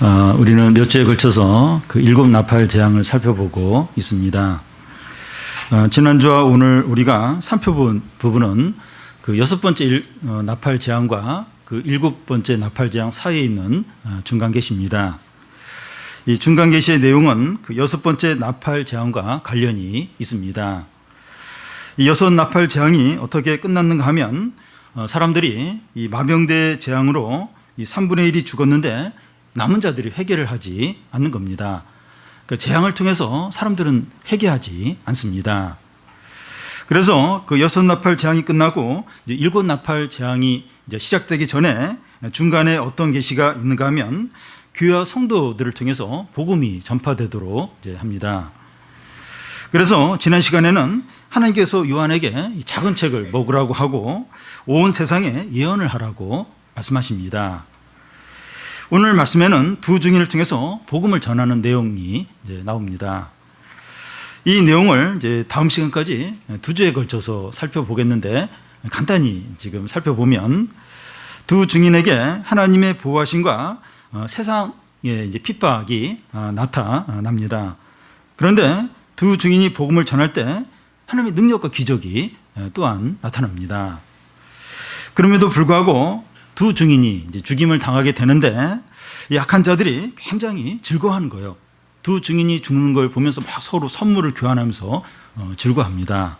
우리는 몇 주에 걸쳐서 그 7 나팔 재앙을 살펴보고 있습니다. 지난주와 오늘 우리가 살펴본 부분은 그 6번째 나팔 재앙과 그 7번째 나팔 재앙 사이에 있는 중간 계시입니다. 이 중간 계시의 내용은 그 6번째 나팔 재앙과 관련이 있습니다. 이 6 나팔 재앙이 어떻게 끝났는가 하면 사람들이 이 마병대 재앙으로 이 3분의 1이 죽었는데 남은 자들이 회개를 하지 않는 겁니다. 그 재앙을 통해서 사람들은 회개하지 않습니다. 그래서 그 6 나팔 재앙이 끝나고 이제 7 나팔 재앙이 이제 시작되기 전에 중간에 어떤 계시가 있는가 하면 교회와 성도들을 통해서 복음이 전파되도록 이제 합니다. 그래서 지난 시간에는 하나님께서 요한에게 이 작은 책을 먹으라고 하고 온 세상에 예언을 하라고 말씀하십니다. 오늘 말씀에는 두 증인을 통해서 복음을 전하는 내용이 이제 나옵니다. 이 내용을 이제 다음 시간까지 2주에 걸쳐서 살펴보겠는데 간단히 지금 살펴보면 두 증인에게 하나님의 보호하심과 세상의 이제 핍박이 나타납니다. 그런데 두 증인이 복음을 전할 때 하나님의 능력과 기적이 또한 나타납니다. 그럼에도 불구하고 두 증인이 이제 죽임을 당하게 되는데 약한 자들이 굉장히 즐거워하는 거예요. 두 증인이 죽는 걸 보면서 막 서로 선물을 교환하면서 즐거워합니다.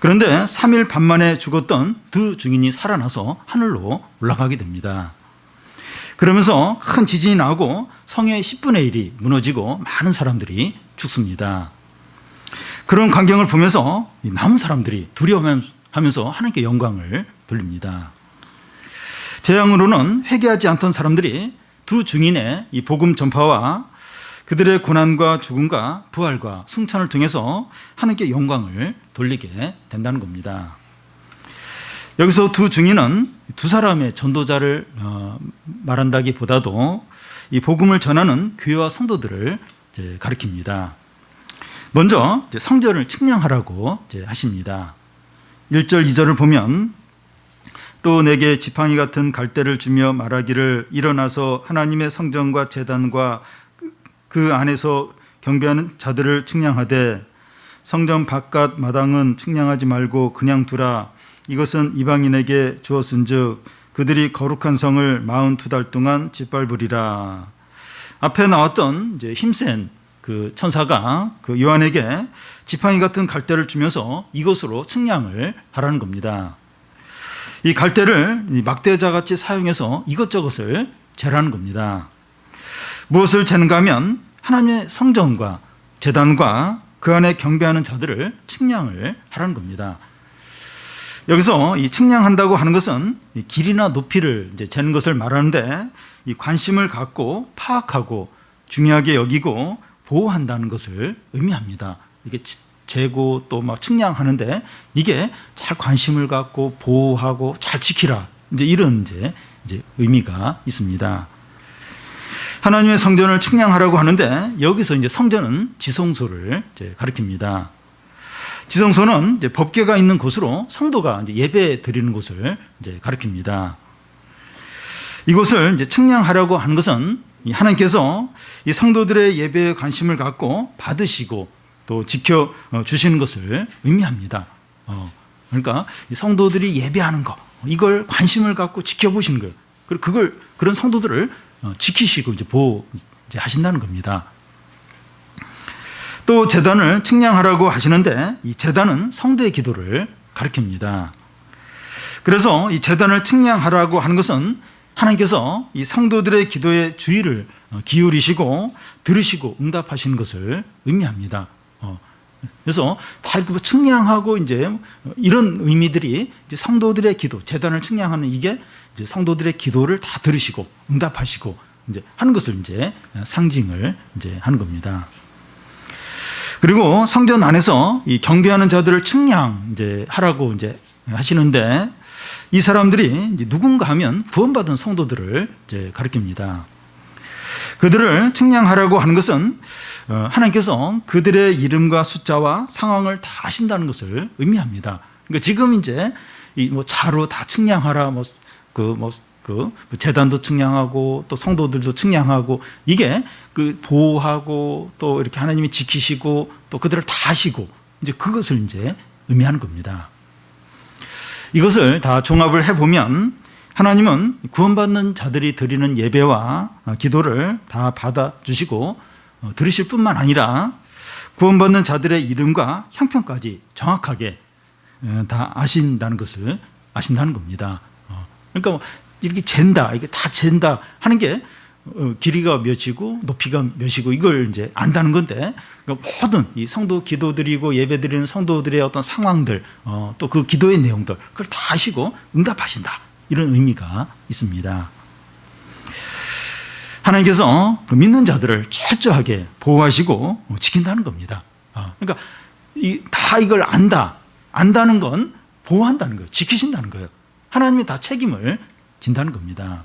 그런데 3일 반 만에 죽었던 두 증인이 살아나서 하늘로 올라가게 됩니다. 그러면서 큰 지진이 나고 성의 10분의 1이 무너지고 많은 사람들이 죽습니다. 그런 광경을 보면서 남은 사람들이 두려워하면서 하나님께 영광을 돌립니다. 재앙으로는 회개하지 않던 사람들이 두 증인의 이 복음 전파와 그들의 고난과 죽음과 부활과 승천을 통해서 하나님께 영광을 돌리게 된다는 겁니다. 여기서 두 증인은 두 사람의 전도자를 말한다기보다도 이 복음을 전하는 교회와 성도들을 이제 가리킵니다. 먼저 이제 성전을 측량하라고 이제 하십니다. 1절, 2절을 보면 또 내게 지팡이 같은 갈대를 주며 말하기를 일어나서 하나님의 성전과 제단과 그 안에서 경배하는 자들을 측량하되 성전 바깥 마당은 측량하지 말고 그냥 두라. 이것은 이방인에게 주었은즉 그들이 거룩한 성을 42달 동안 짓밟으리라. 앞에 나왔던 이제 힘센 그 천사가 그 요한에게 지팡이 같은 갈대를 주면서 이것으로 측량을 하라는 겁니다. 이 갈대를 막대자같이 사용해서 이것저것을 재라는 겁니다. 무엇을 재는가 하면 하나님의 성전과 제단과 그 안에 경배하는 자들을 측량을 하라는 겁니다. 여기서 이 측량한다고 하는 것은 이 길이나 높이를 이제 재는 것을 말하는데 이 관심을 갖고 파악하고 중요하게 여기고 보호한다는 것을 의미합니다. 이게 재고 또 막 측량하는데 이게 잘 관심을 갖고 보호하고 잘 지키라. 이제 이런 이제 의미가 있습니다. 하나님의 성전을 측량하라고 하는데 여기서 이제 성전은 지성소를 이제 가리킵니다. 지성소는 이제 법궤가 있는 곳으로 성도가 이제 예배 드리는 곳을 이제 가리킵니다. 이곳을 이제 측량하라고 하는 것은 하나님께서 이 성도들의 예배에 관심을 갖고 받으시고 또 지켜 주시는 것을 의미합니다. 그러니까 성도들이 예배하는 거 이걸 관심을 갖고 지켜보시는 거예요. 그리고 그런 성도들을 지키시고 이제 보호하신다는 겁니다. 또 제단을 측량하라고 하시는데 이 제단은 성도의 기도를 가리킵니다. 그래서 이 제단을 측량하라고 하는 것은 하나님께서 이 성도들의 기도에 주의를 기울이시고 들으시고 응답하시는 것을 의미합니다. 그래서 다 이렇게 측량하고 이제 이런 의미들이 이제 성도들의 기도, 제단을 측량하는 이게 이제 성도들의 기도를 다 들으시고 응답하시고 이제 하는 것을 이제 상징을 이제 하는 겁니다. 그리고 성전 안에서 이 경배하는 자들을 측량 이제 하라고 이제 하시는데 이 사람들이 이제 누군가 하면 구원받은 성도들을 이제 가리킵니다. 그들을 측량하라고 하는 것은 하나님께서 그들의 이름과 숫자와 상황을 다 아신다는 것을 의미합니다. 그러니까 지금 이제 이 뭐 자로 다 측량하라 그 재단도 측량하고 또 성도들도 측량하고 이게 그 보호하고 또 이렇게 하나님이 지키시고 또 그들을 다 하시고 이제 그것을 이제 의미하는 겁니다. 이것을 다 종합을 해보면 하나님은 구원받는 자들이 드리는 예배와 기도를 다 받아주시고 들으실 뿐만 아니라 구원받는 자들의 이름과 형편까지 정확하게 다 아신다는 것을 아신다는 겁니다. 그러니까 이렇게 잰다, 이게 다 잰다 하는 게 길이가 몇이고 높이가 몇이고 이걸 이제 안다는 건데 그러니까 모든 이 성도 기도드리고 예배드리는 성도들의 어떤 상황들 또 그 기도의 내용들 그걸 다 아시고 응답하신다 이런 의미가 있습니다. 하나님께서 그 믿는 자들을 철저하게 보호하시고 지킨다는 겁니다. 그러니까 다 이걸 안다는 건 보호한다는 거예요. 지키신다는 거예요. 하나님이 다 책임을 진다는 겁니다.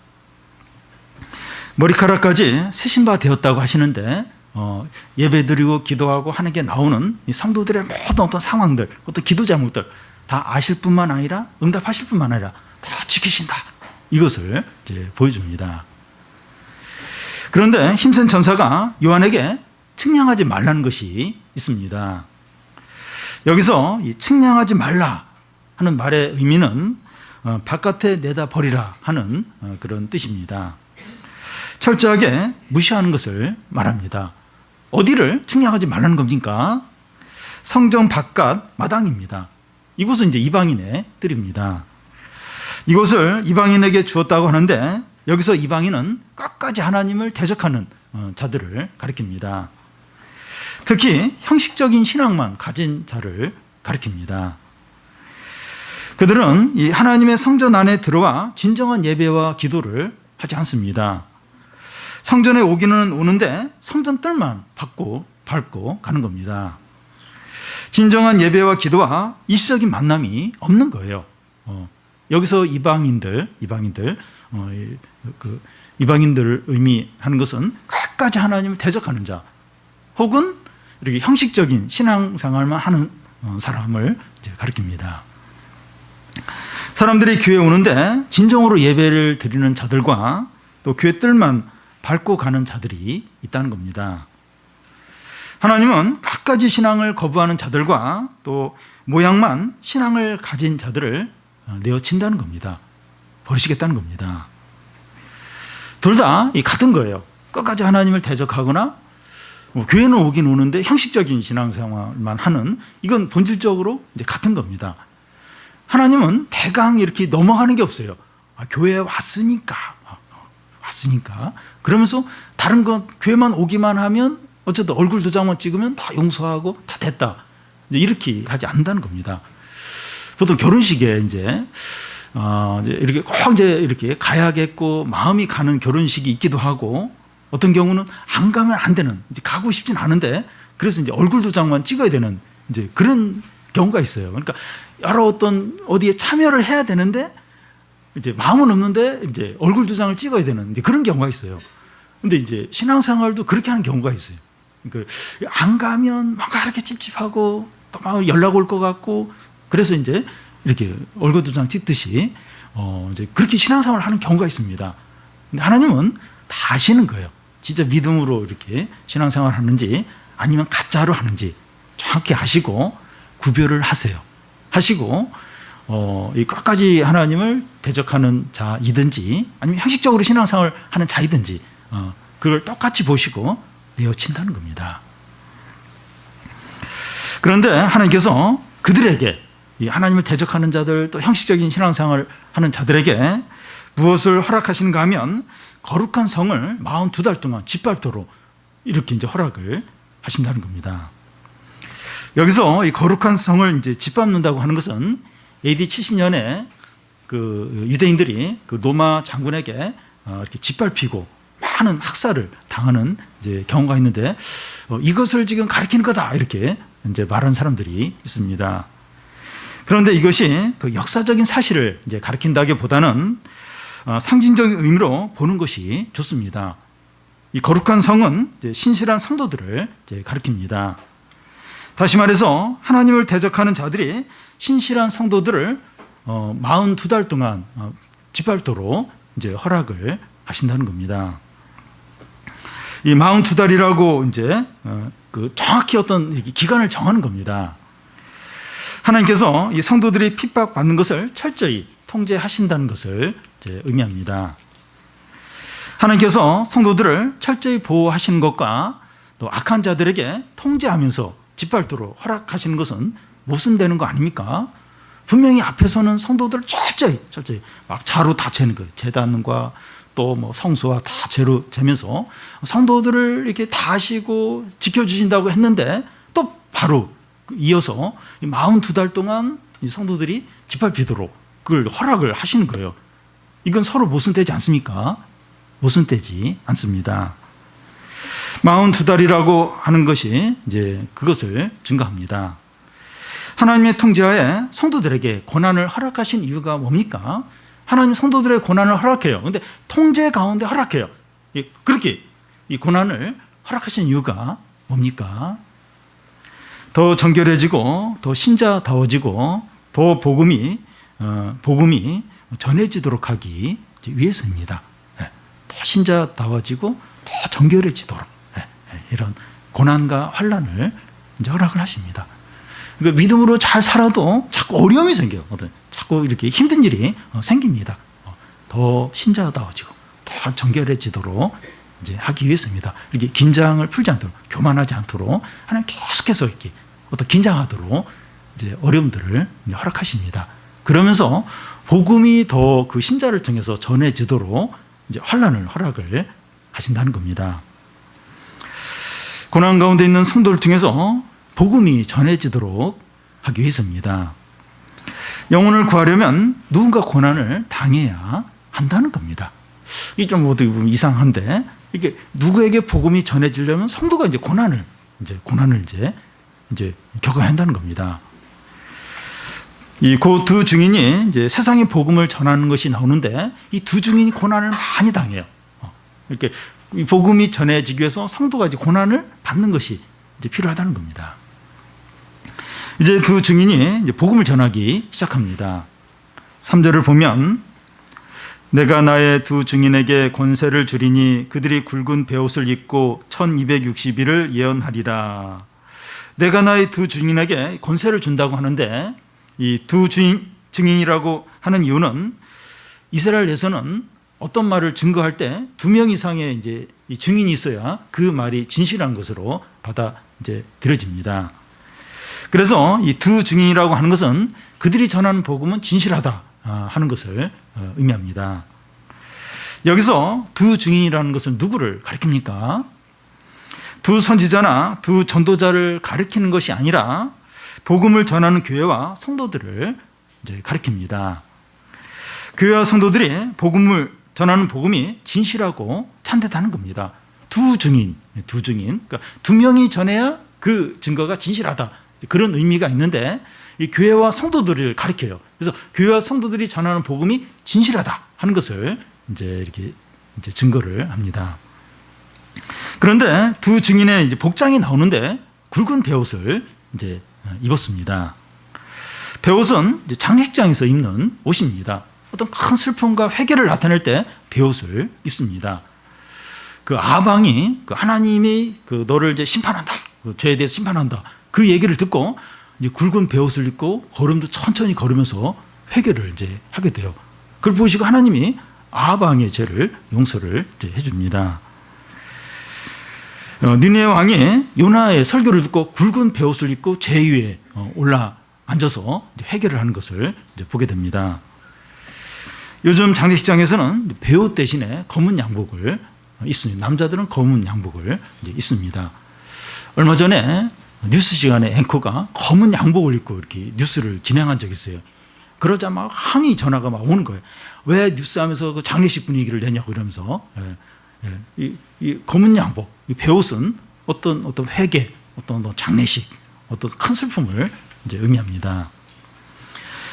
머리카락까지 새신 바 되었다고 하시는데 예배드리고 기도하고 하는 게 나오는 이 성도들의 모든 어떤 상황들, 어떤 기도 제목들 다 아실 뿐만 아니라 응답하실 뿐만 아니라 다 지키신다. 이것을 이제 보여줍니다. 그런데 힘센 전사가 요한에게 측량하지 말라는 것이 있습니다. 여기서 이 측량하지 말라 하는 말의 의미는 바깥에 내다 버리라 하는 그런 뜻입니다. 철저하게 무시하는 것을 말합니다. 어디를 측량하지 말라는 겁니까? 성전 바깥 마당입니다. 이곳은 이제 이방인의 뜰입니다. 이곳을 이방인에게 주었다고 하는데 여기서 이방인은 끝까지 하나님을 대적하는 자들을 가리킵니다. 특히 형식적인 신앙만 가진 자를 가리킵니다. 그들은 이 하나님의 성전 안에 들어와 진정한 예배와 기도를 하지 않습니다. 성전에 오기는 오는데 성전 뜰만 밟고 가는 겁니다. 진정한 예배와 기도와 일시적인 만남이 없는 거예요. 여기서 이방인들을 의미하는 것은 끝까지 하나님을 대적하는 자, 혹은 이렇게 형식적인 신앙생활만 하는 사람을 이제 가리킵니다. 사람들이 교회에 오는데 진정으로 예배를 드리는 자들과 또 교회 뜰만 밟고 가는 자들이 있다는 겁니다. 하나님은 갖가지 신앙을 거부하는 자들과 또 모양만 신앙을 가진 자들을 내어친다는 겁니다. 버리시겠다는 겁니다. 둘 다 같은 거예요. 끝까지 하나님을 대적하거나 교회는 오긴 오는데 형식적인 신앙생활만 하는 이건 본질적으로 이제 같은 겁니다. 하나님은 대강 이렇게 넘어가는 게 없어요. 교회에 왔으니까 그러면서 다른 것 교회만 오기만 하면 어쨌든 얼굴 도장만 찍으면 다 용서하고 다 됐다. 이렇게 하지 않는다는 겁니다. 보통 결혼식에 이제 이렇게 꼭 이렇게 가야겠고 마음이 가는 결혼식이 있기도 하고 어떤 경우는 안 가면 안 되는 이제 가고 싶진 않은데 그래서 이제 얼굴 도장만 찍어야 되는 이제 그런 경우가 있어요. 그러니까 여러 어디에 참여를 해야 되는데 이제 마음은 없는데 이제 얼굴 도장을 찍어야 되는 이제 그런 경우가 있어요. 근데 이제 신앙생활도 그렇게 하는 경우가 있어요. 그러니까 안 가면 뭔가 이렇게 찝찝하고 또 막 연락 올 것 같고 그래서 이제 이렇게 얼굴 도장 찍듯이 이제 그렇게 신앙생활을 하는 경우가 있습니다. 근데 하나님은 다 아시는 거예요. 진짜 믿음으로 이렇게 신앙생활을 하는지 아니면 가짜로 하는지 정확히 아시고 구별을 하시고 이 끝까지 하나님을 대적하는 자이든지 아니면 형식적으로 신앙생활을 하는 자이든지 그걸 똑같이 보시고 내어친다는 겁니다. 그런데 하나님께서 그들에게 이 하나님을 대적하는 자들 또 형식적인 신앙생활을 하는 자들에게 무엇을 허락하시는가 하면 거룩한 성을 42달 동안 짓밟도록 이렇게 이제 허락을 하신다는 겁니다. 여기서 이 거룩한 성을 이제 짓밟는다고 하는 것은 AD 70년에 그 유대인들이 그 로마 장군에게 이렇게 짓밟히고 많은 학살을 당하는 이제 경우가 있는데 이것을 지금 가리키는 거다 이렇게 이제 말하는 사람들이 있습니다. 그런데 이것이 그 역사적인 사실을 이제 가리킨다기보다는 상징적인 의미로 보는 것이 좋습니다. 이 거룩한 성은 이제 신실한 성도들을 이제 가리킵니다. 다시 말해서 하나님을 대적하는 자들이 신실한 성도들을 42달 동안 짓밟도록 이제 허락을 하신다는 겁니다. 이 42달이라고 이제 그 정확히 어떤 기간을 정하는 겁니다. 하나님께서 이 성도들이 핍박받는 것을 철저히 통제하신다는 것을 이제 의미합니다. 하나님께서 성도들을 철저히 보호하시는 것과 또 악한 자들에게 통제하면서 짓밟도록 허락하시는 것은 모순되는 거 아닙니까? 분명히 앞에서는 성도들을 철저히 막 자루 다 재는 거예요. 제단과 또 뭐 성소와 다 재로 재면서 성도들을 이렇게 다 하시고 지켜주신다고 했는데 또 바로 이어서 42달 동안 이 성도들이 짓밟히도록 그걸 허락을 하시는 거예요. 이건 서로 모순되지 않습니까? 모순되지 않습니다. 42달이라고 하는 것이 이제 그것을 증거합니다. 하나님의 통제하에 성도들에게 고난을 허락하신 이유가 뭡니까? 하나님 성도들의 고난을 허락해요. 그런데 통제 가운데 허락해요. 그렇게 이 고난을 허락하신 이유가 뭡니까? 더 정결해지고 더 신자다워지고 더 복음이 전해지도록 하기 위해서입니다. 더 신자다워지고 더 정결해지도록 이런 고난과 환난을 이제 허락을 하십니다. 그러니까 믿음으로 잘 살아도 자꾸 어려움이 생겨요. 자꾸 이렇게 힘든 일이 생깁니다. 더 신자다워지고 더 정결해지도록 이제 하기 위해서입니다. 이렇게 긴장을 풀지 않도록, 교만하지 않도록 하나님 계속해서 이렇게 어떤 긴장하도록 이제 어려움들을 허락하십니다. 그러면서 복음이 더 그 신자를 통해서 전해지도록 이제 환난을 허락을 하신다는 겁니다. 고난 가운데 있는 성도를 통해서 복음이 전해지도록 하기 위해서입니다. 영혼을 구하려면 누군가 고난을 당해야 한다는 겁니다. 이게 좀 어떻게 보면 이상한데, 이게 누구에게 복음이 전해지려면 성도가 이제 고난을 겪어야 한다는 겁니다. 이 그 두 증인이 이제 세상의 복음을 전하는 것이 나오는데, 이 두 증인이 고난을 많이 당해요. 이렇게 이 복음이 전해지기 위해서 성도가 이제 고난을 받는 것이 이제 필요하다는 겁니다. 이제 두 증인이 이제 복음을 전하기 시작합니다. 3절을 보면, 내가 나의 두 증인에게 권세를 주리니 그들이 굵은 베옷을 입고 1260일을 예언하리라. 내가 나의 두 증인에게 권세를 준다고 하는데, 이 두 증인이라고 하는 이유는 이스라엘에서는 어떤 말을 증거할 때 2명 이상의 이제 이 증인이 있어야 그 말이 진실한 것으로 받아들여집니다. 그래서 이 두 증인이라고 하는 것은 그들이 전하는 복음은 진실하다 하는 것을 의미합니다. 여기서 두 증인이라는 것은 누구를 가리킵니까? 두 선지자나 두 전도자를 가리키는 것이 아니라 복음을 전하는 교회와 성도들을 이제 가리킵니다. 교회와 성도들이 복음을 전하는 복음이 진실하고 참되다는 겁니다. 두 증인. 그러니까 2명이 전해야 그 증거가 진실하다. 그런 의미가 있는데, 이 교회와 성도들을 가리켜요. 그래서 교회와 성도들이 전하는 복음이 진실하다 하는 것을 이제 이렇게 이제 증거를 합니다. 그런데 두 증인의 이제 복장이 나오는데 굵은 베옷을 이제 입었습니다. 베옷은 이제 장례식장에서 입는 옷입니다. 어떤 큰 슬픔과 회개를 나타낼 때 베옷을 입습니다. 그 아방이 그 하나님이 그 너를 이제 심판한다, 그 죄에 대해서 심판한다, 그 얘기를 듣고 이제 굵은 베옷을 입고 걸음도 천천히 걸으면서 회개를 이제 하게 돼요. 그걸 보시고 하나님이 아방의 죄를 용서를 이제 해줍니다. 니느웨 왕이 요나의 설교를 듣고 굵은 베옷을 입고 죄 위에 올라 앉아서 회개를 하는 것을 이제 보게 됩니다. 요즘 장례식장에서는 베옷 대신에 검은 양복을 입습니다. 남자들은 검은 양복을 이제 입습니다. 얼마 전에 뉴스 시간에 앵커가 검은 양복을 입고 이렇게 뉴스를 진행한 적이 있어요. 그러자 막 항의 전화가 막 오는 거예요. 왜 뉴스하면서 그 장례식 분위기를 내냐고 이러면서. 이 검은 양복, 이 베옷은 어떤 회개, 어떤 장례식, 어떤 큰 슬픔을 이제 의미합니다.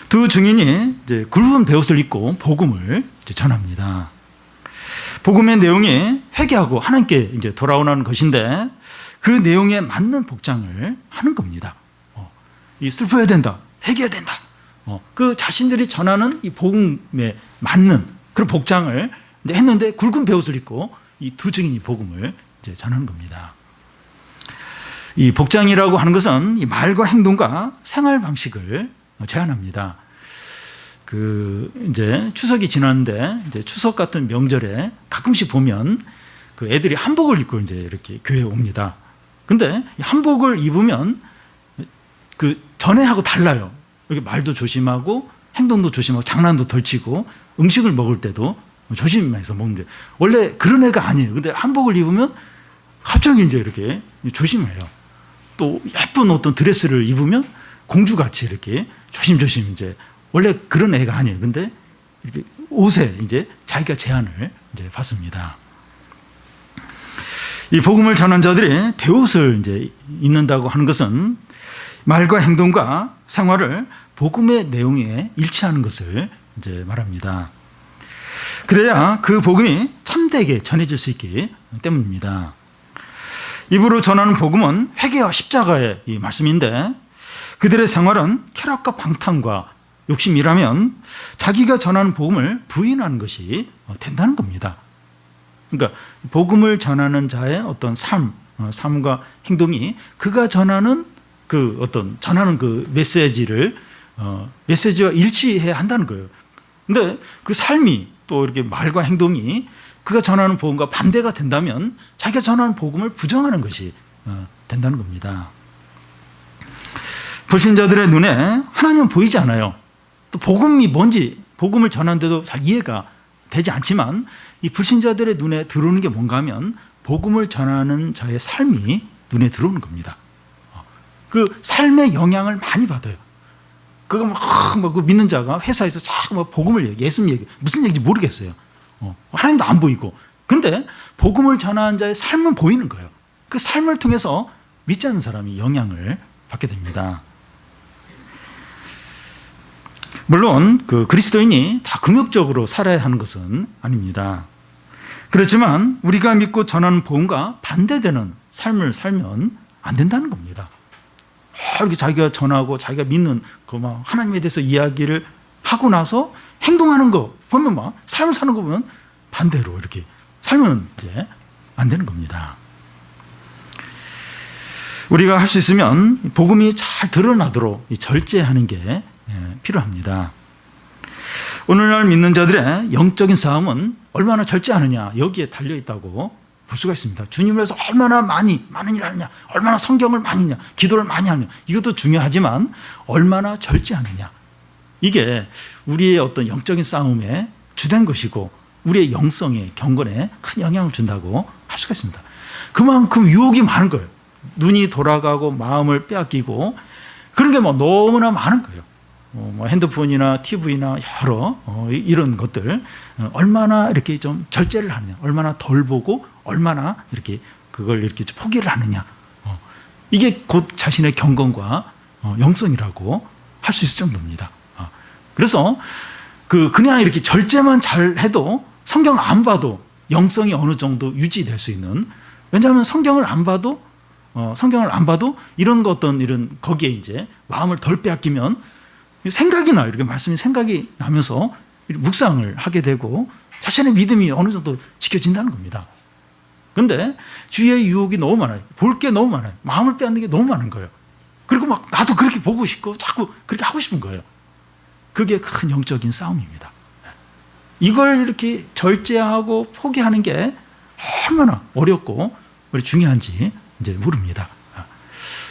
두 증인이 이제 굵은 베옷을 입고 복음을 이제 전합니다. 복음의 내용이 회개하고 하나님께 이제 돌아오는 것인데, 그 내용에 맞는 복장을 하는 겁니다. 이 슬퍼야 된다, 회개해야 된다. 그 자신들이 전하는 이 복음에 맞는 그런 복장을 이제 했는데 굵은 베옷을 입고 이 두 증인이 복음을 이제 전하는 겁니다. 이 복장이라고 하는 것은 이 말과 행동과 생활 방식을 제한합니다. 이제 추석이 지났는데 이제 추석 같은 명절에 가끔씩 보면 그 애들이 한복을 입고 이제 이렇게 교회에 옵니다. 근데 한복을 입으면 그 전에하고 달라요. 이렇게 말도 조심하고 행동도 조심하고 장난도 덜 치고 음식을 먹을 때도 조심해서 먹는데 원래 그런 애가 아니에요. 근데 한복을 입으면 갑자기 이제 이렇게 조심해요. 또 예쁜 어떤 드레스를 입으면 공주같이 이렇게 조심조심 이제 원래 그런 애가 아니에요. 근데 이렇게 옷에 이제 자기가 제한을 이제 받습니다. 이 복음을 전한 자들이 베옷을 이제 입는다고 하는 것은 말과 행동과 생활을 복음의 내용에 일치하는 것을 이제 말합니다. 그래야 그 복음이 참되게 전해질 수 있기 때문입니다. 입으로 전하는 복음은 회개와 십자가의 이 말씀인데 그들의 생활은 쾌락과 방탕과 욕심이라면 자기가 전하는 복음을 부인하는 것이 된다는 겁니다. 그러니까 복음을 전하는 자의 어떤 삶과 행동이 그가 전하는 그 어떤 전하는 그 메시지와 일치해야 한다는 거예요. 근데 그 삶이 또 이렇게 말과 행동이 그가 전하는 복음과 반대가 된다면 자기가 전하는 복음을 부정하는 것이 된다는 겁니다. 불신자들의 눈에 하나님은 보이지 않아요. 또 복음이 뭔지 복음을 전하는데도 잘 이해가 되지 않지만 이 불신자들의 눈에 들어오는 게 뭔가 하면 복음을 전하는 자의 삶이 눈에 들어오는 겁니다. 그 삶의 영향을 많이 받아요. 그거 막 믿는 자가 회사에서 자꾸 복음을 얘기해, 예수님 얘기, 무슨 얘기인지 모르겠어요. 하나님도 안 보이고. 그런데 복음을 전하는 자의 삶은 보이는 거예요. 그 삶을 통해서 믿지 않는 사람이 영향을 받게 됩니다. 물론 그 그리스도인이 다 금욕적으로 살아야 하는 것은 아닙니다. 그렇지만 우리가 믿고 전하는 복음과 반대되는 삶을 살면 안 된다는 겁니다. 이렇게 자기가 전하고 자기가 믿는 그 막 하나님에 대해서 이야기를 하고 나서 행동하는 거 보면 막 삶을 사는 거 보면 반대로 이렇게 살면 이제 안 되는 겁니다. 우리가 할 수 있으면 복음이 잘 드러나도록 절제하는 게 필요합니다. 오늘날 믿는 자들의 영적인 싸움은 얼마나 절제하느냐 여기에 달려있다고 볼 수가 있습니다. 주님을 위해서 얼마나 많은 일을 하느냐, 얼마나 성경을 많이 하느냐, 기도를 많이 하느냐, 이것도 중요하지만 얼마나 절제하느냐, 이게 우리의 어떤 영적인 싸움에 주된 것이고 우리의 영성의 경건에 큰 영향을 준다고 할 수가 있습니다. 그만큼 유혹이 많은 거예요. 눈이 돌아가고 마음을 빼앗기고 그런 게 뭐 너무나 많은 거예요. 뭐 핸드폰이나 TV나 여러 이런 것들 얼마나 이렇게 좀 절제를 하느냐, 얼마나 덜 보고 얼마나 이렇게 그걸 이렇게 포기를 하느냐, 이게 곧 자신의 경건과 영성이라고 할 수 있을 정도입니다. 그래서 그냥 이렇게 절제만 잘 해도 성경 안 봐도 영성이 어느 정도 유지될 수 있는, 왜냐하면 성경을 안 봐도 이런 거 어떤 이런 거기에 이제 마음을 덜 빼앗기면 이렇게 말씀이 생각이 나면서 묵상을 하게 되고 자신의 믿음이 어느 정도 지켜진다는 겁니다. 그런데 주위의 유혹이 너무 많아요. 볼 게 너무 많아요. 마음을 빼앗는 게 너무 많은 거예요. 그리고 막 나도 그렇게 보고 싶고 자꾸 그렇게 하고 싶은 거예요. 그게 큰 영적인 싸움입니다. 이걸 이렇게 절제하고 포기하는 게 얼마나 어렵고 중요한지 이제 모릅니다.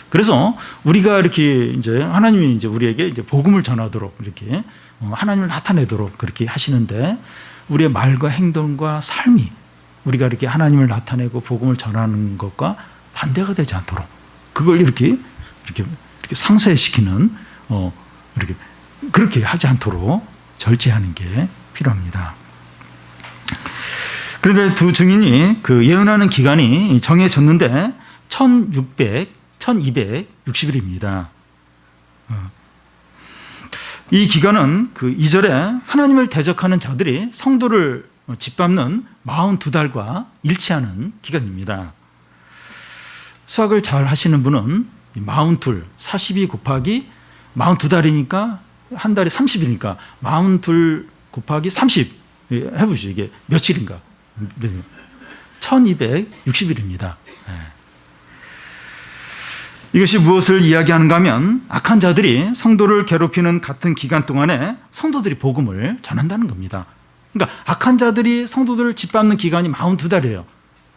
그래서 우리가 이렇게 이제 하나님이 이제 우리에게 이제 복음을 전하도록 이렇게 하나님을 나타내도록 그렇게 하시는데 우리의 말과 행동과 삶이 우리가 이렇게 하나님을 나타내고 복음을 전하는 것과 반대가 되지 않도록 그걸 이렇게 상쇄시키는 이렇게 그렇게 하지 않도록 절제하는 게 필요합니다. 그런데 두 증인이 그 예언하는 기간이 정해졌는데 1260일입니다. 이 기간은 그 2절에 하나님을 대적하는 자들이 성도를 짓밟는 42달과 일치하는 기간입니다. 수학을 잘 하시는 분은 42 곱하기 42달이니까 한 달에 30일이니까 42 곱하기 30 해보시죠. 이게 며칠인가? 1260일입니다. 이것이 무엇을 이야기하는가 하면 악한 자들이 성도를 괴롭히는 같은 기간 동안에 성도들이 복음을 전한다는 겁니다. 그러니까 악한 자들이 성도들을 짓밟는 기간이 42달이에요.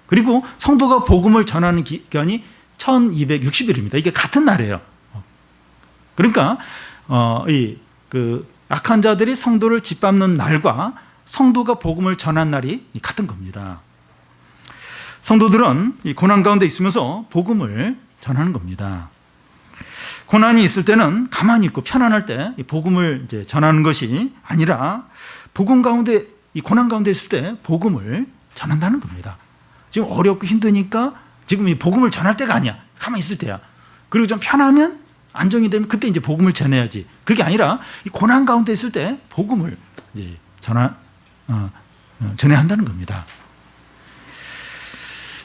그리고 성도가 복음을 전하는 기간이 1260일입니다. 이게 같은 날이에요. 그러니까 악한 자들이 성도를 짓밟는 날과 성도가 복음을 전한 날이 같은 겁니다. 성도들은 이 고난 가운데 있으면서 복음을 전하는 겁니다. 고난이 있을 때는 가만히 있고 편안할 때 복음을 이제 전하는 것이 아니라 복음 가운데, 이 고난 가운데 있을 때 복음을 전한다는 겁니다. 지금 어렵고 힘드니까 지금 이 복음을 전할 때가 아니야. 가만히 있을 때야. 그리고 좀 편하면, 안정이 되면 그때 이제 복음을 전해야지. 그게 아니라 이 고난 가운데 있을 때 복음을 이제 전해야 한다는 겁니다.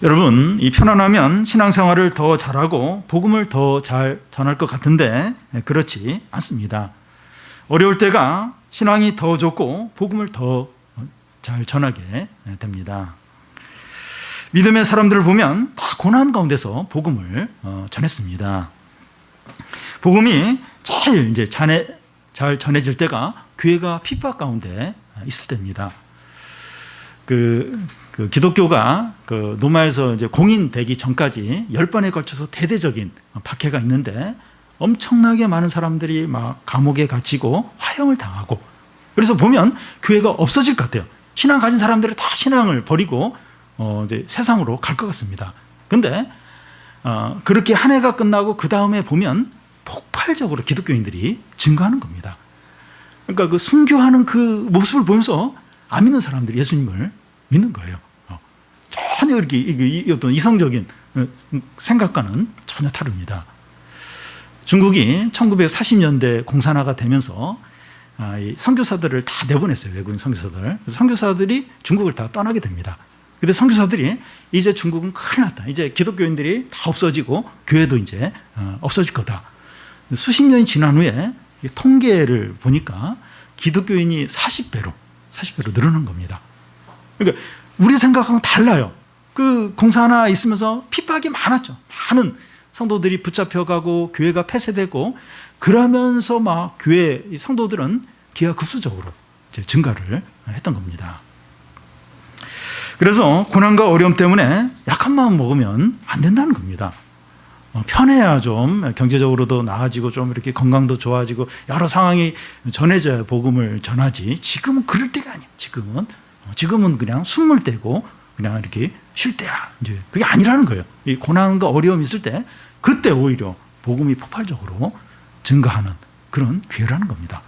여러분, 이 편안하면 신앙생활을 더 잘하고 복음을 더 잘 전할 것 같은데 그렇지 않습니다. 어려울 때가 신앙이 더 좋고 복음을 더 잘 전하게 됩니다. 믿음의 사람들을 보면 다 고난 가운데서 복음을 전했습니다. 복음이 제일 이제 잘 전해질 때가 교회가 핍박 가운데 있을 때입니다. 기독교가 로마에서 이제 공인되기 전까지 10번에 걸쳐서 대대적인 박해가 있는데 엄청나게 많은 사람들이 막 감옥에 갇히고 화형을 당하고, 그래서 보면 교회가 없어질 것 같아요. 신앙 가진 사람들이 다 신앙을 버리고 이제 세상으로 갈 것 같습니다. 그런데 그렇게 한 해가 끝나고 그 다음에 보면 폭발적으로 기독교인들이 증가하는 겁니다. 그러니까 그 순교하는 그 모습을 보면서 안 믿는 사람들이 예수님을 믿는 거예요. 전혀 이렇게 어떤 이성적인 생각과는 전혀 다릅니다. 중국이 1940년대 공산화가 되면서 이 선교사들을 다 내보냈어요. 외국인 선교사들. 그래서 선교사들이 중국을 다 떠나게 됩니다. 근데 선교사들이 이제 중국은 큰일 났다. 이제 기독교인들이 다 없어지고 교회도 이제 없어질 거다. 수십 년이 지난 후에 통계를 보니까 기독교인이 40배로 늘어난 겁니다. 그러니까 우리 생각하고는 달라요. 그 공산화 있으면서 핍박이 많았죠. 많은 성도들이 붙잡혀가고 교회가 폐쇄되고, 그러면서 막 교회 성도들은 기하급수적으로 이제 증가를 했던 겁니다. 그래서 고난과 어려움 때문에 약한 마음 먹으면 안 된다는 겁니다. 편해야 좀 경제적으로도 나아지고 좀 이렇게 건강도 좋아지고 여러 상황이 전해져야 복음을 전하지, 지금은 그럴 때가 아니에요. 지금은 그냥 숨을 떼고 그냥 이렇게 쉴 때야. 이제 그게 아니라는 거예요. 이 고난과 어려움이 있을 때 그때 오히려 복음이 폭발적으로 증가하는 그런 기회라는 겁니다.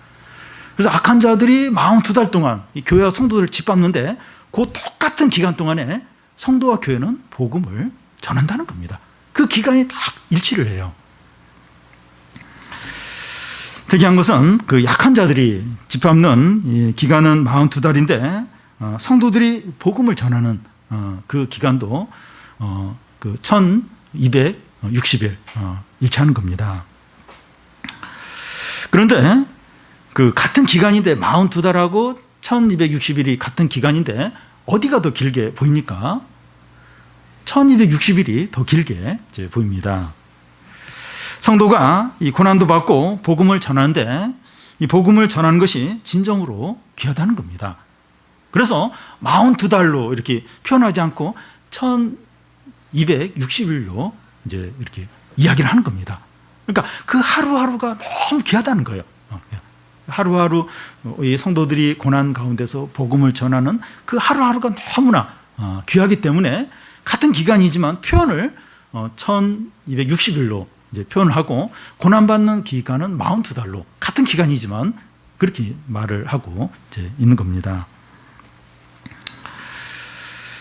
그래서 악한 자들이 42달 동안 이 교회와 성도들을 짓밟는데 그 똑같은 기간 동안에 성도와 교회는 복음을 전한다는 겁니다. 그 기간이 딱 일치를 해요. 특이한 것은 그 약한 자들이 짓밟는 이 기간은 42달인데 성도들이 복음을 전하는 그 기간도 그 1260일 일치하는 겁니다. 그런데 그 같은 기간인데 42달하고 1260일이 같은 기간인데 어디가 더 길게 보입니까? 1260일이 더 길게 이제 보입니다. 성도가 이 고난도 받고 복음을 전하는데 이 복음을 전하는 것이 진정으로 귀하다는 겁니다. 그래서 42달로 이렇게 표현하지 않고 1260일로 이제 이렇게 이야기를 하는 겁니다. 그러니까 그 하루하루가 너무 귀하다는 거예요. 하루하루 이 성도들이 고난 가운데서 복음을 전하는 그 하루하루가 너무나 귀하기 때문에 같은 기간이지만 표현을 1260일로 이제 표현을 하고, 고난받는 기간은 42달로 같은 기간이지만 그렇게 말을 하고 이제 있는 겁니다.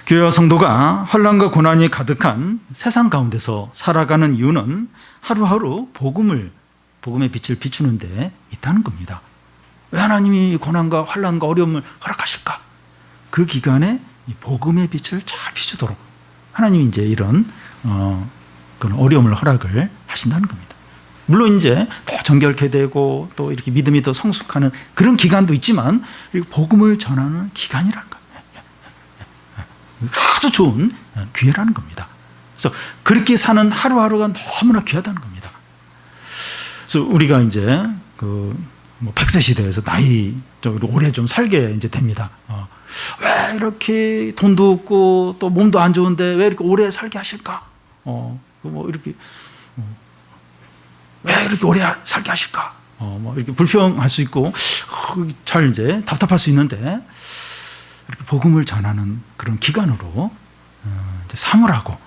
교회와 성도가 환난과 고난이 가득한 세상 가운데서 살아가는 이유는 하루하루 복음의 빛을 비추는 데 있다는 겁니다. 왜 하나님이 고난과 환난과 어려움을 허락하실까? 그 기간에 이 복음의 빛을 잘 비추도록 하나님이 이제 이런 그런 어려움을 허락을 하신다는 겁니다. 물론 이제 더 정결케 되고 또 이렇게 믿음이 더 성숙하는 그런 기간도 있지만 복음을 전하는 기간이라는 거예요. 아주 좋은 기회라는 겁니다. 그래서 그렇게 사는 하루하루가 너무나 귀하다는 겁니다. 그래서 우리가 이제 뭐 100세 시대에서 나이 좀 오래 좀 살게 이제 됩니다. 왜 이렇게 돈도 없고 또 몸도 안 좋은데 왜 이렇게 오래 살게 하실까? 뭐 이렇게 왜 이렇게 오래 살게 하실까? 뭐 이렇게 불평할 수 있고 잘 이제 답답할 수 있는데 이렇게 복음을 전하는 그런 기간으로 이제 삼으라고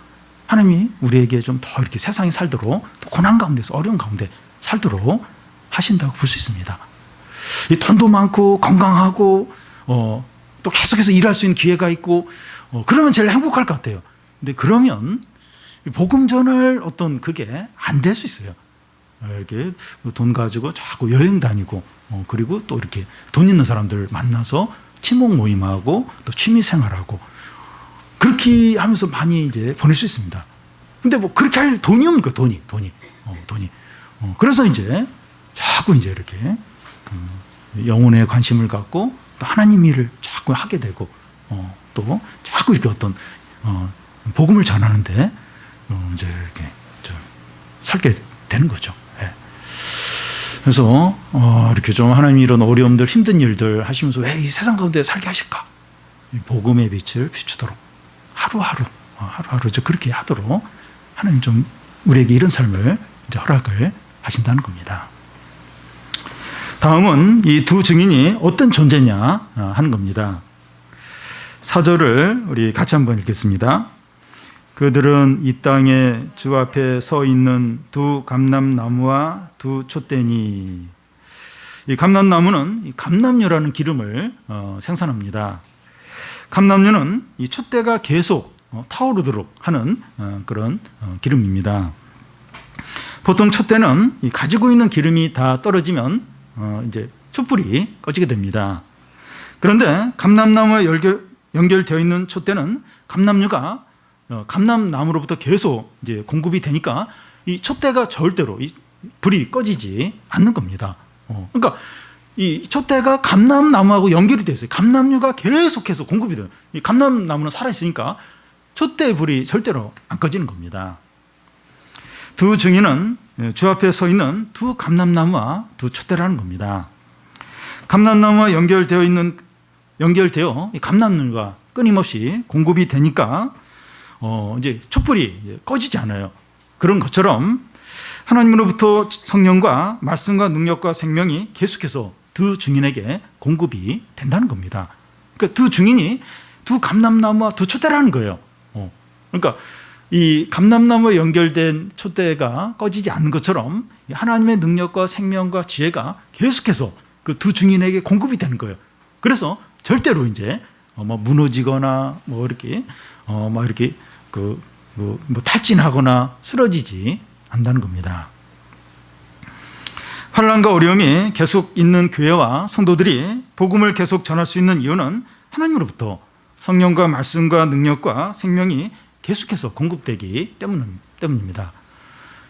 하나님이 우리에게 좀 더 이렇게 세상에 살도록 또 고난 가운데서 어려운 가운데 살도록 하신다고 볼 수 있습니다. 이 돈도 많고 건강하고 또 계속해서 일할 수 있는 기회가 있고 그러면 제일 행복할 것 같아요. 근데 그러면 복음 전할 어떤 그게 안 될 수 있어요. 이렇게 돈 가지고 자꾸 여행 다니고 그리고 또 이렇게 돈 있는 사람들 만나서 친목 모임하고 또 취미 생활하고 그렇게 하면서 많이 이제 보낼 수 있습니다. 근데 뭐 그렇게 할 돈이 없는 거예요. 돈이. 그래서 이제 자꾸 이제 이렇게 영혼에 관심을 갖고 또 하나님 일을 자꾸 하게 되고 또 자꾸 이렇게 어떤 복음을 전하는데 이제 이렇게 좀 살게 되는 거죠. 예. 그래서 이렇게 좀 하나님 이런 어려움들, 힘든 일들 하시면서 왜 이 세상 가운데 살게 하실까? 복음의 빛을 비추도록 하루하루 그렇게 하도록 하나님 좀 우리에게 이런 삶을 이제 허락을 하신다는 겁니다. 다음은 이 두 증인이 어떤 존재냐 하는 겁니다. 4절을 우리 같이 한번 읽겠습니다. 그들은 이 땅에 주 앞에 서 있는 두 감람나무와 두 촛대니. 이 감람나무는 이 감람류라는 기름을 생산합니다. 감람류는 이 촛대가 계속 타오르도록 하는 그런 기름입니다. 보통 촛대는 가지고 있는 기름이 다 떨어지면 이제 촛불이 꺼지게 됩니다. 그런데 감람나무에 연결되어 있는 촛대는 감람류가 감람나무로부터 계속 이제 공급이 되니까 이 촛대가 절대로 이 불이 꺼지지 않는 겁니다. 그러니까 이 촛대가 감람나무하고 연결이 되어 있어요. 감람류가 계속해서 공급이 돼요. 이 감람나무는 살아 있으니까 촛대의 불이 절대로 안 꺼지는 겁니다. 두 증인은 주 앞에 서 있는 두 감람나무와 두 촛대라는 겁니다. 감람나무와 연결되어 이 감람류가 끊임없이 공급이 되니까 이제 촛불이 꺼지지 않아요. 그런 것처럼 하나님으로부터 성령과 말씀과 능력과 생명이 계속해서 두 증인에게 공급이 된다는 겁니다. 그러니까 두 증인이 두 감람나무와 두 촛대라는 거예요. 그러니까 이 감람나무에 연결된 촛대가 꺼지지 않는 것처럼 하나님의 능력과 생명과 지혜가 계속해서 그 두 증인에게 공급이 되는 거예요. 그래서 절대로 이제 뭐 무너지거나 뭐 이렇게 막 이렇게 뭐 탈진하거나 쓰러지지 않는다는 겁니다. 환난과 어려움이 계속 있는 교회와 성도들이 복음을 계속 전할 수 있는 이유는 하나님으로부터 성령과 말씀과 능력과 생명이 계속해서 공급되기 때문입니다.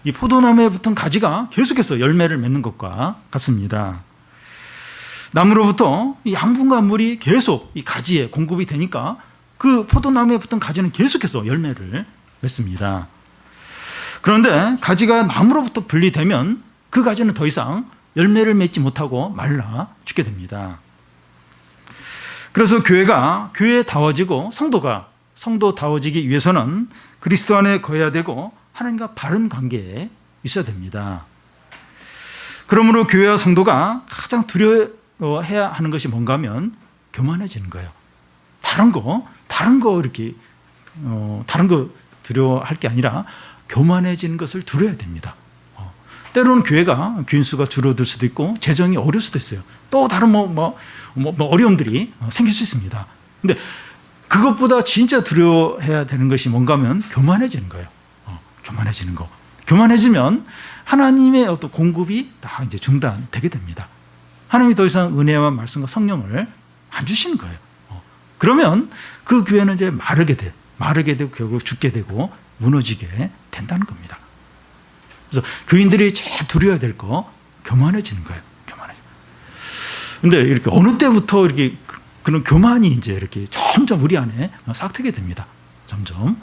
이 포도나무에 붙은 가지가 계속해서 열매를 맺는 것과 같습니다. 나무로부터 이 양분과 물이 계속 이 가지에 공급이 되니까 그 포도나무에 붙은 가지는 계속해서 열매를 맺습니다. 그런데 가지가 나무로부터 분리되면 그 가지는 더 이상 열매를 맺지 못하고 말라 죽게 됩니다. 그래서 교회다워지고 성도다워지기 위해서는 그리스도 안에 거해야 되고 하나님과 바른 관계에 있어야 됩니다. 그러므로 교회와 성도가 가장 두려워해야 하는 것이 뭔가 하면 교만해지는 거예요. 다른 거 이렇게 다른 거 두려워할 게 아니라 교만해지는 것을 두려워야 됩니다. 때로는 교회가 교인 수가 줄어들 수도 있고 재정이 어려울 수도 있어요. 또 다른 어려움들이 생길 수 있습니다. 근데 그것보다 진짜 두려워해야 되는 것이 뭔가 하면 교만해지는 거예요. 교만해지는 거. 교만해지면 하나님의 어떤 공급이 다 이제 중단되게 됩니다. 하나님이 더 이상 은혜와 말씀과 성령을 안 주시는 거예요. 그러면 그 교회는 이제 마르게 되고 결국 죽게 되고 무너지게 된다는 겁니다. 그래서 교인들이 제일 두려워야 될 거 교만해지는 거예요. 교만해져. 근데 이렇게 어느 때부터 이렇게 그런 교만이 이제 이렇게 점점 우리 안에 싹트게 됩니다. 점점.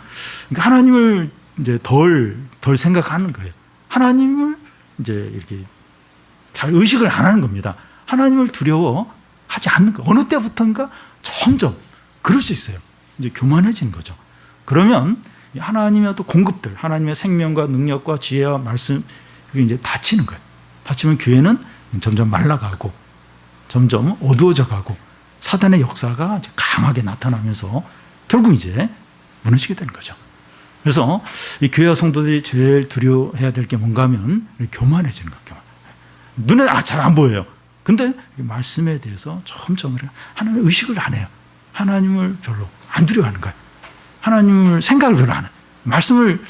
그러니까 하나님을 이제 덜 생각하는 거예요. 하나님을 이제 이렇게 잘 의식을 안 하는 겁니다. 하나님을 두려워하지 않는 거. 어느 때부터인가 점점 그럴 수 있어요. 이제 교만해진 거죠. 그러면 하나님의 어떤 공급들, 하나님의 생명과 능력과 지혜와 말씀, 그게 이제 닫히는 거예요. 닫히면 교회는 점점 말라가고, 점점 어두워져 가고, 사단의 역사가 이제 강하게 나타나면서 결국 이제 무너지게 되는 거죠. 그래서 이 교회와 성도들이 제일 두려워해야 될 게 뭔가 하면 교만해지는 거예요. 교만. 눈에 잘 안 보여요. 근데 말씀에 대해서 점점 하나님의 의식을 안 해요. 하나님을 별로 안 두려워하는 거예요. 하나님을 생각을 별로 안 해요. 말씀을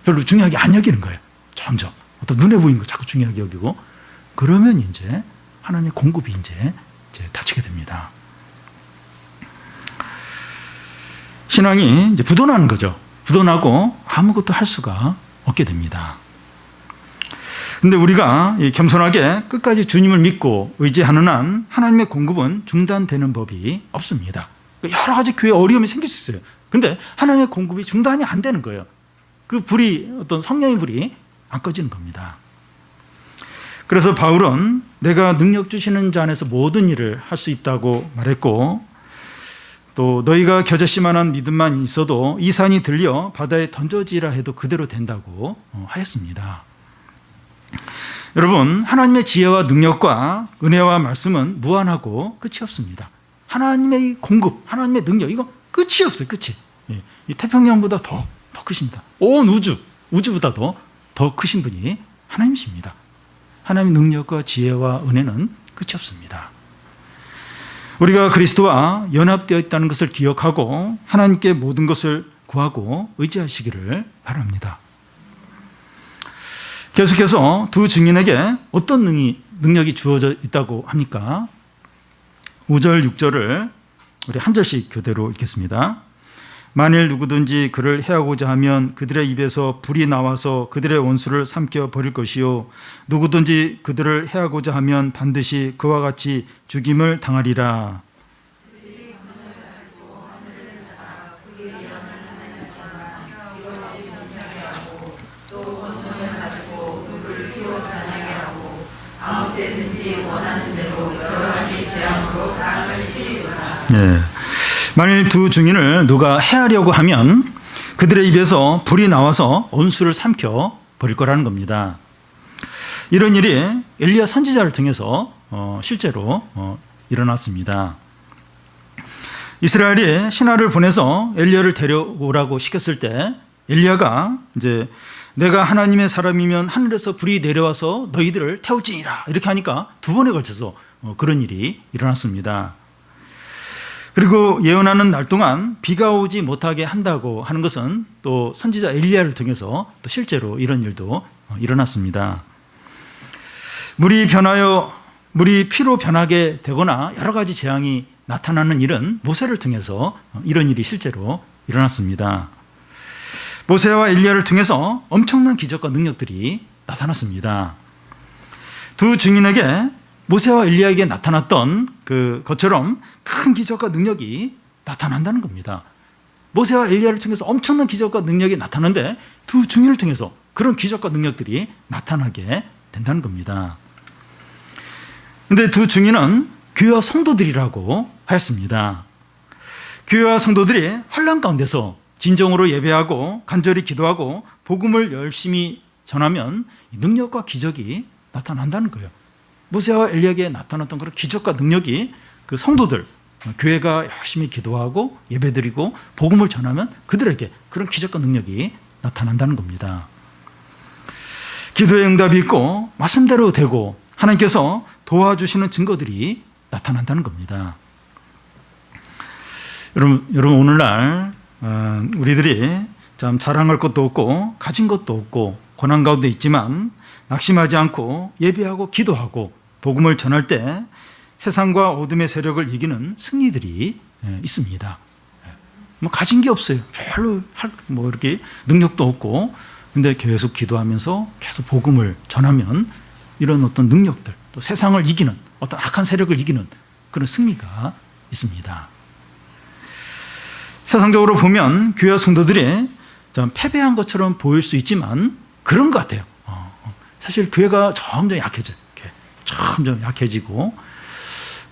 별로 중요하게 안 여기는 거예요. 점점. 어떤 눈에 보이는 거 자꾸 중요하게 여기고, 그러면 이제 하나님의 공급이 이제 닫히게 됩니다. 신앙이 이제 부도나는 거죠. 부도나고 아무것도 할 수가 없게 됩니다. 근데 우리가 겸손하게 끝까지 주님을 믿고 의지하는 한 하나님의 공급은 중단되는 법이 없습니다. 여러 가지 교회에 어려움이 생길 수 있어요. 근데 하나님의 공급이 중단이 안 되는 거예요. 그 불이, 어떤 성령의 불이 안 꺼지는 겁니다. 그래서 바울은 내가 능력 주시는 자 안에서 모든 일을 할 수 있다고 말했고, 또 너희가 겨자씨만한 믿음만 있어도 이 산이 들려 바다에 던져지라 해도 그대로 된다고 하였습니다. 여러분, 하나님의 지혜와 능력과 은혜와 말씀은 무한하고 끝이 없습니다. 하나님의 공급, 하나님의 능력, 이거 끝이 없어요. 끝이. 이 태평양보다 더 크십니다. 온 우주보다도 더 크신 분이 하나님이십니다. 하나님의 능력과 지혜와 은혜는 끝이 없습니다. 우리가 그리스도와 연합되어 있다는 것을 기억하고 하나님께 모든 것을 구하고 의지하시기를 바랍니다. 계속해서 두 증인에게 어떤 능력이 주어져 있다고 합니까? 5절, 6절을 우리 한 절씩 교대로 읽겠습니다. 만일 누구든지 그를 해하고자 하면 그들의 입에서 불이 나와서 그들의 원수를 삼켜 버릴 것이요 누구든지 그들을 해하고자 하면 반드시 그와 같이 죽임을 당하리라. 네. 만일 두 증인을 누가 해하려고 하면 그들의 입에서 불이 나와서 원수를 삼켜 버릴 거라는 겁니다. 이런 일이 엘리야 선지자를 통해서 실제로 일어났습니다. 이스라엘이 신하를 보내서 엘리야를 데려오라고 시켰을 때 엘리야가 이제 내가 하나님의 사람이면 하늘에서 불이 내려와서 너희들을 태울지니라 이렇게 하니까 두 번에 걸쳐서 그런 일이 일어났습니다. 그리고 예언하는 날 동안 비가 오지 못하게 한다고 하는 것은 또 선지자 엘리야를 통해서 또 실제로 이런 일도 일어났습니다. 물이 피로 변하게 되거나 여러 가지 재앙이 나타나는 일은 모세를 통해서 이런 일이 실제로 일어났습니다. 모세와 엘리야를 통해서 엄청난 기적과 능력들이 나타났습니다. 두 증인에게 모세와 엘리야에게 나타났던 것처럼 큰 기적과 능력이 나타난다는 겁니다. 모세와 엘리야를 통해서 엄청난 기적과 능력이 나타나는데 두 증인을 통해서 그런 기적과 능력들이 나타나게 된다는 겁니다. 그런데 두 증인은 교회와 성도들이라고 하였습니다. 교회와 성도들이 환난 가운데서 진정으로 예배하고 간절히 기도하고 복음을 열심히 전하면 능력과 기적이 나타난다는 거예요. 모세와 엘리야에게 나타났던 그런 기적과 능력이 그 성도들, 교회가 열심히 기도하고 예배드리고 복음을 전하면 그들에게 그런 기적과 능력이 나타난다는 겁니다. 기도의 응답이 있고 말씀대로 되고 하나님께서 도와주시는 증거들이 나타난다는 겁니다. 여러분 오늘날 우리들이 참 자랑할 것도 없고 가진 것도 없고 고난 가운데 있지만 낙심하지 않고 예배하고 기도하고 복음을 전할 때 세상과 어둠의 세력을 이기는 승리들이 있습니다. 뭐 가진 게 없어요. 별로 이렇게 능력도 없고 근데 계속 기도하면서 계속 복음을 전하면 이런 어떤 능력들, 또 세상을 이기는 어떤 악한 세력을 이기는 그런 승리가 있습니다. 세상적으로 보면 교회와 성도들이 좀 패배한 것처럼 보일 수 있지만 그런 것 같아요. 사실 교회가 점점 약해져요. 점점 약해지고,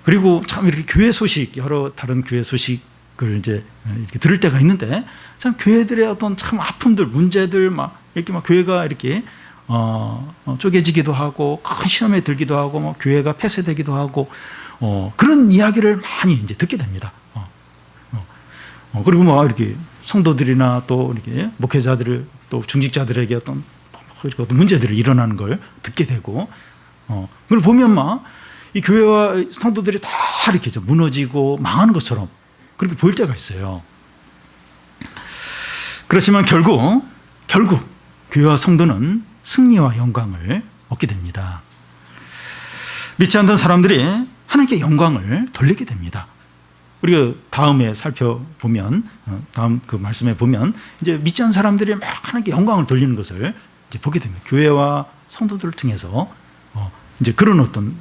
그리고 참 이렇게 교회 소식, 여러 다른 교회 소식을 이제 이렇게 들을 때가 있는데, 참 교회들의 어떤 참 아픔들, 문제들, 막 이렇게 막 교회가 이렇게 쪼개지기도 하고, 큰 시험에 들기도 하고, 뭐 교회가 폐쇄되기도 하고, 그런 이야기를 많이 이제 듣게 됩니다. 그리고 뭐 이렇게 성도들이나 또 이렇게 목회자들을 또 중직자들에게 어떤 문제들이 일어나는 걸 듣게 되고, 그걸 보면 막 이 교회와 성도들이 다 이렇게 좀 무너지고 망하는 것처럼 그렇게 보일 때가 있어요. 그렇지만 결국 교회와 성도는 승리와 영광을 얻게 됩니다. 믿지 않던 사람들이 하나님께 영광을 돌리게 됩니다. 우리가 다음에 살펴보면, 다음 그 말씀에 보면 이제 믿지 않는 사람들이 막 하나님께 영광을 돌리는 것을 이제 보게 됩니다. 교회와 성도들을 통해서 이제 그런 어떤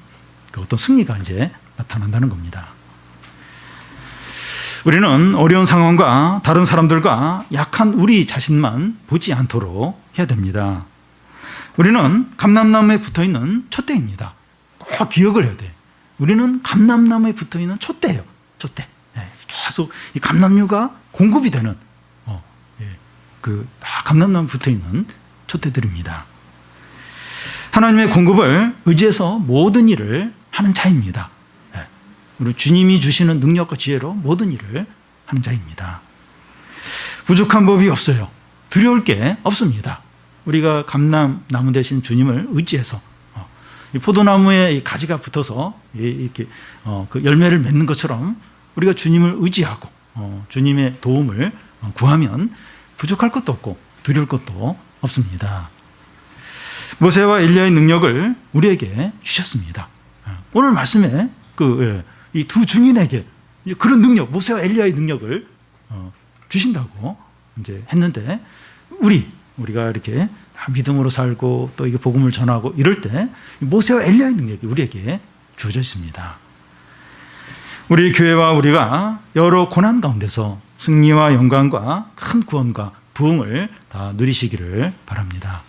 승리가 이제 나타난다는 겁니다. 우리는 어려운 상황과 다른 사람들과 약한 우리 자신만 보지 않도록 해야 됩니다. 우리는 감람나무에 붙어있는 촛대입니다. 꼭 기억을 해야 돼요. 우리는 감람나무에 붙어있는 촛대예요. 촛대. 계속 이 감람류가 공급이 되는 감람나무에 붙어있는 촛대들입니다. 하나님의 공급을 의지해서 모든 일을 하는 자입니다. 우리 주님이 주시는 능력과 지혜로 모든 일을 하는 자입니다. 부족한 법이 없어요. 두려울 게 없습니다. 우리가 감람나무 대신 주님을 의지해서 이 포도나무에 가지가 붙어서 이렇게 그 열매를 맺는 것처럼 우리가 주님을 의지하고 주님의 도움을 구하면 부족할 것도 없고 두려울 것도 없습니다. 모세와 엘리야의 능력을 우리에게 주셨습니다. 오늘 말씀에 이 두 증인에게 그런 능력, 모세와 엘리야의 능력을 주신다고 이제 했는데, 우리가 이렇게 다 믿음으로 살고 또 이게 복음을 전하고 이럴 때 모세와 엘리야의 능력이 우리에게 주어져 있습니다. 우리 교회와 우리가 여러 고난 가운데서 승리와 영광과 큰 구원과 부흥을 다 누리시기를 바랍니다.